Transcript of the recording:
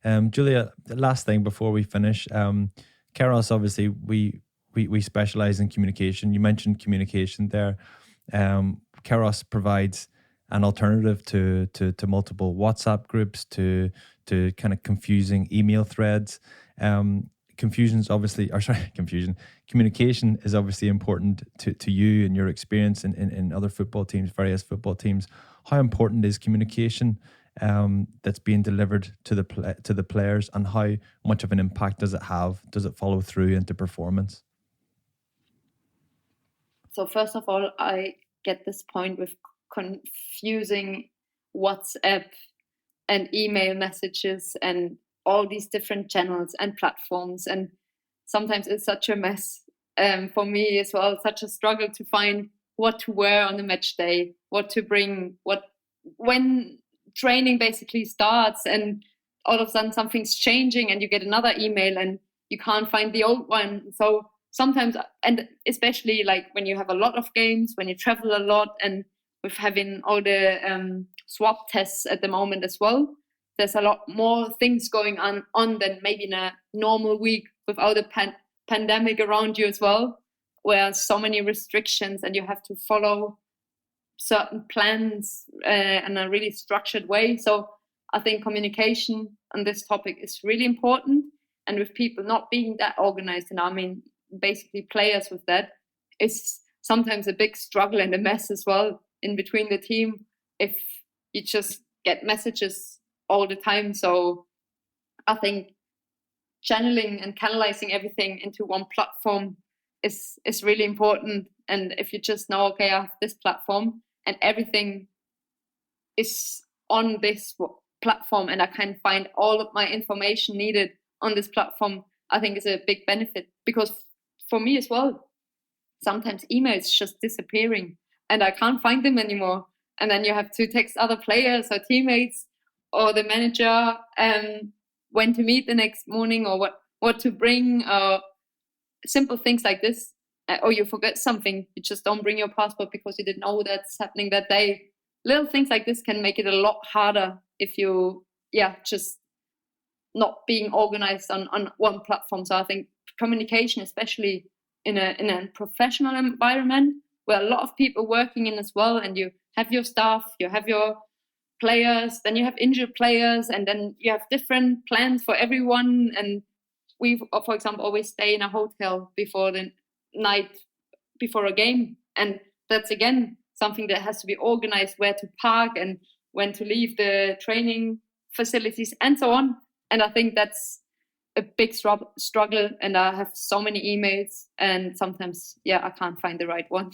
Julia, the last thing before we finish, Keros, obviously, we specialize in communication. You mentioned communication there. Keros provides an alternative to multiple WhatsApp groups, to kind of confusing email threads. Communication is obviously important to you and your experience in other football teams, various football teams. How important is communication that's being delivered to the players, and how much of an impact does it have? Does it follow through into performance? So first of all, I get this point with confusing WhatsApp and email messages and all these different channels and platforms. And sometimes it's such a mess for me as well, such a struggle to find what to wear on the match day, what to bring, when training basically starts, and all of a sudden something's changing and you get another email and you can't find the old one. So sometimes, and especially like when you have a lot of games, when you travel a lot, and with having all the swab tests at the moment as well, there's a lot more things going on than maybe in a normal week without a pandemic around you as well, where so many restrictions and you have to follow certain plans in a really structured way. So I think communication on this topic is really important. And with people not being that organized, and I mean, basically players with that, is sometimes a big struggle and a mess as well in between the team if you just get messages all the time. So I think channeling and canalizing everything into one platform is really important. And if you just know, okay, I have this platform and everything is on this platform and I can find all of my information needed on this platform, I think is a big benefit. Because for me as well, sometimes emails just disappearing and I can't find them anymore. And then you have to text other players or teammates or the manager when to meet the next morning or what to bring, simple things like this. Or you forget something, you just don't bring your passport because you didn't know that's happening that day. Little things like this can make it a lot harder if you, just not being organized on one platform. So I think communication, especially in a professional environment where a lot of people working in as well, and you have your staff, you have your players, then you have injured players, and then you have different plans for everyone. And we, for example, always stay in a hotel before the night before a game, and that's again something that has to be organized, where to park and when to leave the training facilities and so on. And I think that's a big struggle, and I have so many emails and sometimes I can't find the right one.